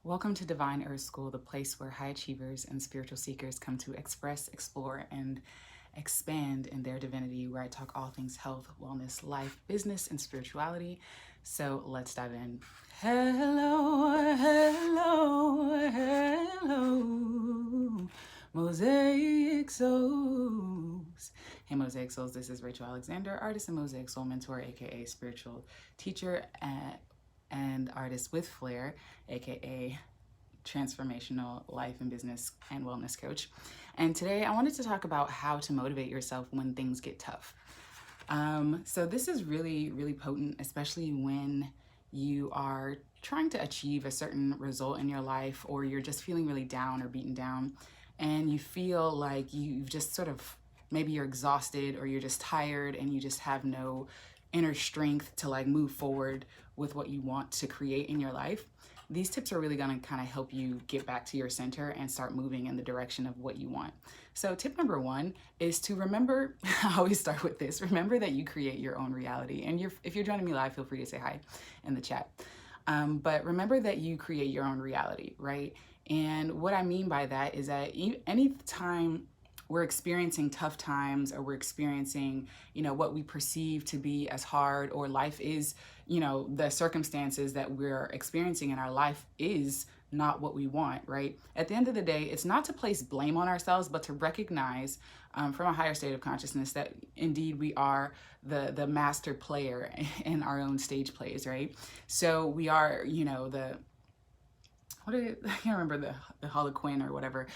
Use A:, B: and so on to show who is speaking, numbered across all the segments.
A: Welcome to Divine Earth School, the place where high achievers and spiritual seekers come to express, explore, and expand in their divinity, where I talk all things health, wellness, life, business, and spirituality. So let's dive in. Hello, hello, hello, Mosaic Souls. Hey, Mosaic Souls, this is RachaelAlexander, artist and Mosaic Soul mentor, aka spiritual teacher and artist with flair, aka transformational life and business and wellness coach. And today I wanted to talk about how to motivate yourself when things get tough. So this is really, really potent, especially when you are trying to achieve a certain result in your life, or you're just feeling really down or beaten down, and you feel like you've just sort of, maybe you're exhausted or you're just tired and you just have no inner strength to like move forward with what you want to create in your life. These tips are really going to kind of help you get back to your center and start moving in the direction of what you want. So tip number one is to remember, I always start with this, remember that you create your own reality. And if you're joining me live, feel free to say hi in the chat. But remember that you create your own reality, right? And what I mean by that is that any time we're experiencing tough times, or we're experiencing, what we perceive to be as hard, or life is, the circumstances that we're experiencing in our life is not what we want, right? At the end of the day, it's not to place blame on ourselves, but to recognize from a higher state of consciousness that indeed we are the master player in our own stage plays, right? So we are, I can't remember the Harlequin or whatever.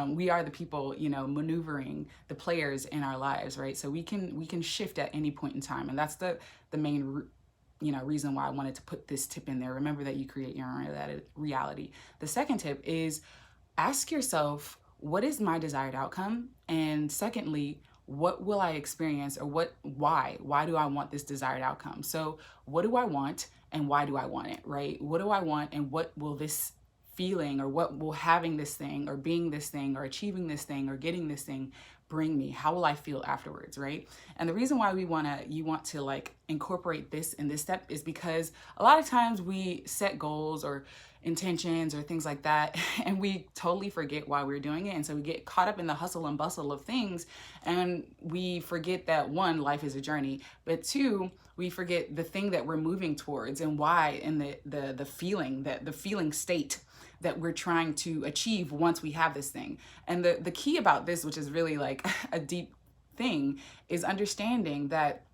A: We are the people, maneuvering the players in our lives, right? So we can shift at any point in time, and that's the main reason why I wanted to put this tip in there. Remember that you create your own reality. The second tip is ask yourself, what is my desired outcome? And secondly, what will I experience, or why do I want this desired outcome? So what do I want and why do I want it, right? What do I want and what will this feeling, or what will having this thing, or being this thing, or achieving this thing, or getting this thing bring me? How will I feel afterwards, right? And the reason why you want to like incorporate this in this step is because a lot of times we set goals or intentions or things like that, and we totally forget why we're doing it. And so we get caught up in the hustle and bustle of things, and we forget that one, life is a journey, but two, we forget the thing that we're moving towards and why, and the feeling state that we're trying to achieve once we have this thing. And the key about this, which is really like a deep thing, is understanding that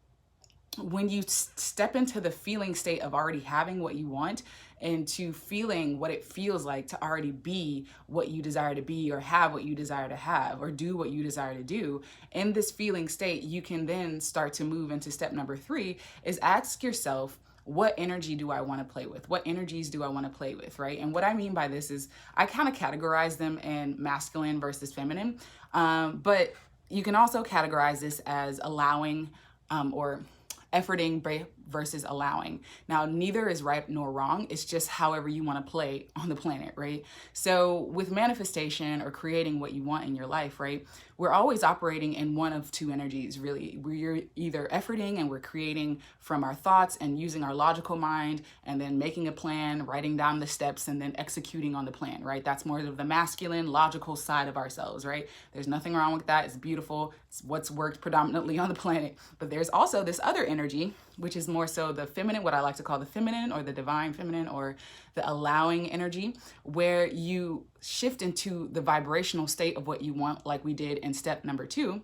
A: when you step into the feeling state of already having what you want, and to feeling what it feels like to already be what you desire to be, or have what you desire to have, or do what you desire to do, in this feeling state, you can then start to move into step number three, is ask yourself, what energy do I want to play with? What energies do I want to play with, right? And what I mean by this is I kind of categorize them in masculine versus feminine, but you can also categorize this as allowing or efforting versus allowing. Now, neither is right nor wrong. It's just however you want to play on the planet, right? So with manifestation, or creating what you want in your life, right, we're always operating in one of two energies, really. We're either efforting and we're creating from our thoughts and using our logical mind, and then making a plan, writing down the steps, and then executing on the plan, right? That's more of the masculine, logical side of ourselves, right? There's nothing wrong with that. It's beautiful. It's what's worked predominantly on the planet. But there's also this other energy, which is more so the feminine, what I like to call the feminine, or the divine feminine, or the allowing energy, where you shift into the vibrational state of what you want, like we did in step number two.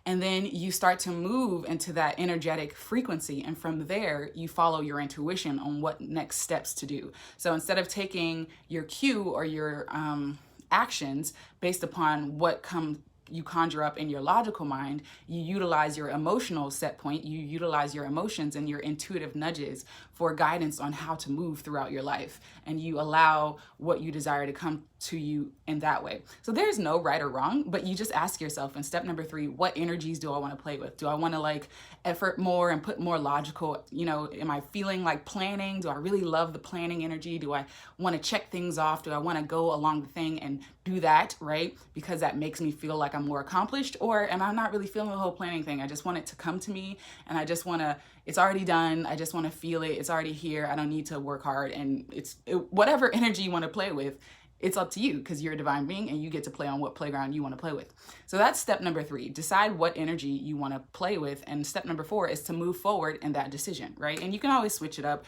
A: And then you start to move into that energetic frequency. And from there, you follow your intuition on what next steps to do. So instead of taking your cue or your actions based upon what you conjure up in your logical mind, you utilize your emotional set point, you utilize your emotions and your intuitive nudges for guidance on how to move throughout your life. And you allow what you desire to come to you in that way. So there's no right or wrong, but you just ask yourself in step number three, what energies do I want to play with? Do I want to like effort more and put more logical, am I feeling like planning? Do I really love the planning energy? Do I want to check things off? Do I want to go along the thing and do that, right? Because that makes me feel like I'm more accomplished? Or am I not really feeling the whole planning thing? I just want it to come to me, and I just want to, it's already done. I just want to feel it. It's already here. I don't need to work hard. And whatever energy you want to play with, it's up to you, because you're a divine being and you get to play on what playground you want to play with. So that's step number 3. Decide what energy you want to play with. And step number 4 is to move forward in that decision, right? And you can always switch it up.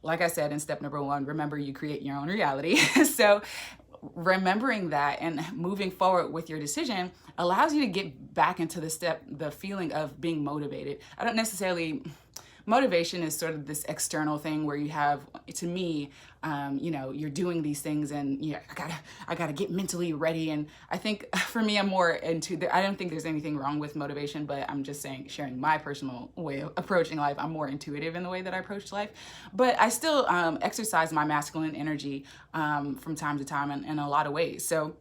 A: Like I said in step number 1, remember, you create your own reality. So remembering that and moving forward with your decision allows you to get back into the feeling of being motivated. I don't necessarily, motivation is sort of this external thing where you have, to me, you're doing these things and I gotta get mentally ready. And I think for me, I'm more into I don't think there's anything wrong with motivation, but I'm just sharing my personal way of approaching life. I'm more intuitive in the way that I approach life, but I still exercise my masculine energy from time to time in a lot of ways. So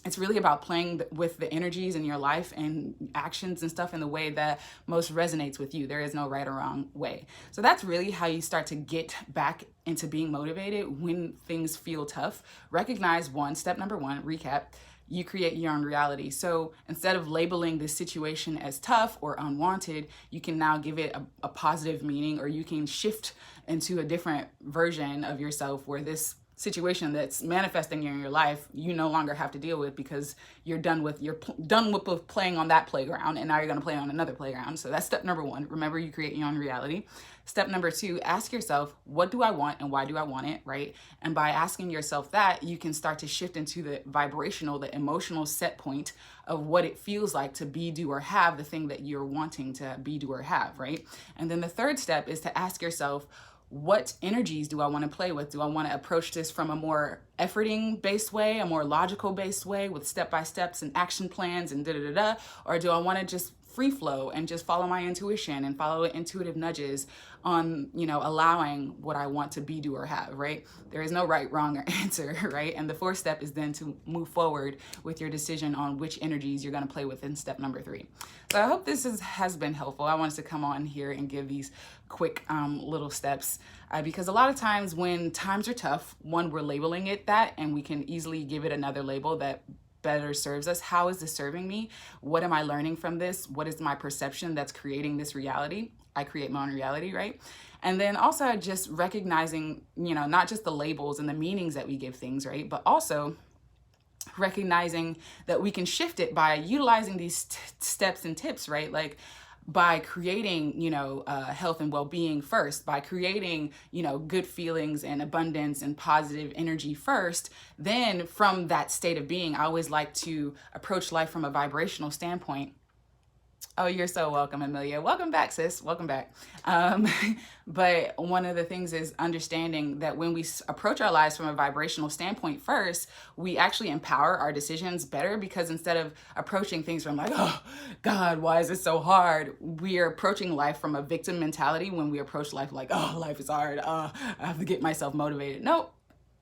A: it's really about playing with the energies in your life and actions and stuff in the way that most resonates with you. There is no right or wrong way. So that's really how you start to get back into being motivated when things feel tough. Recognize step number 1, recap, you create your own reality. So instead of labeling this situation as tough or unwanted, you can now give it a positive meaning, or you can shift into a different version of yourself where this situation that's manifesting in your life, you no longer have to deal with, because you're done with playing on that playground, and now you're going to play on another playground. So that's step number 1. Remember, you create your own reality. Step number 2, ask yourself, what do I want and why do I want it, right? And by asking yourself that, you can start to shift into the vibrational, the emotional set point of what it feels like to be, do, or have the thing that you're wanting to be, do, or have, right? And then the third step is to ask yourself, what energies do I want to play with? Do I want to approach this from a more efforting based way, a more logical based way with step-by-steps and action plans and da-da-da-da? Or do I want to just free flow and just follow my intuition and follow intuitive nudges on, allowing what I want to be, do, or have, right? There is no right, wrong, or answer, right? And the 4th step is then to move forward with your decision on which energies you're going to play with in step number 3. So I hope this has been helpful. I wanted to come on here and give these quick little steps because a lot of times when times are tough, we're labeling it that, and we can easily give it another label that better serves us. How is this serving me? What am I learning from this? What is my perception that's creating this reality? I create my own reality, right? And then also just recognizing, not just the labels and the meanings that we give things, right? But also recognizing that we can shift it by utilizing these steps and tips, right? Like by creating, health and well-being first, by creating, good feelings and abundance and positive energy first. Then from that state of being, I always like to approach life from a vibrational standpoint. Oh, you're so welcome, Amelia. Welcome back, sis. Welcome back. But one of the things is understanding that when we approach our lives from a vibrational standpoint first, we actually empower our decisions better, because instead of approaching things from like, oh, God, why is this so hard? We are approaching life from a victim mentality when we approach life like, oh, life is hard. I have to get myself motivated. No,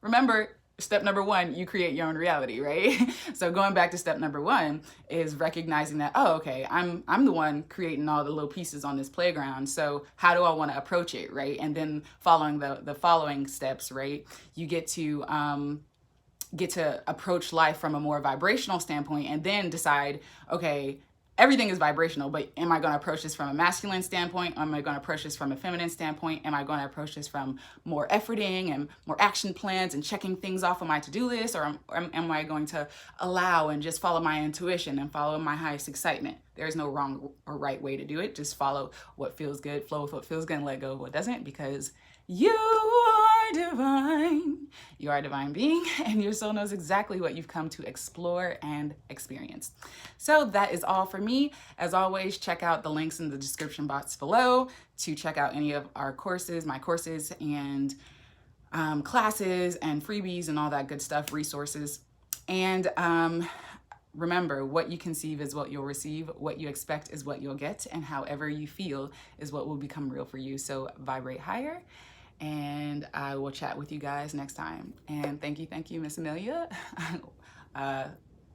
A: remember, step number 1, you create your own reality, right? So going back to step number 1 is recognizing that, oh, okay, I'm the one creating all the little pieces on this playground. So how do I want to approach it, right? And then following the following steps, right? You get to approach life from a more vibrational standpoint, and then decide, okay, everything is vibrational, but am I going to approach this from a masculine standpoint? Am I going to approach this from a feminine standpoint? Am I going to approach this from more efforting and more action plans and checking things off on my to-do list? Or am I going to allow and just follow my intuition and follow my highest excitement? There's no wrong or right way to do it. Just follow what feels good, flow with what feels good, and let go of what doesn't, because you are divine. You are a divine being, and your soul knows exactly what you've come to explore and experience. So that is all for me. As always, check out the links in the description box below to check out any of our courses, my courses, and classes and freebies and all that good stuff, resources. And remember, what you conceive is what you'll receive, what you expect is what you'll get, and however you feel is what will become real for you. So vibrate higher, and I will chat with you guys next time. And thank you, Miss Amelia.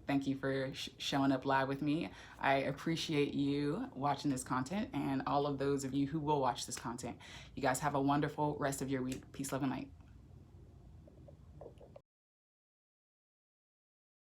A: Thank you for showing up live with me. I appreciate you watching this content, and all of those of you who will watch this content. You guys have a wonderful rest of your week. Peace, love, and light.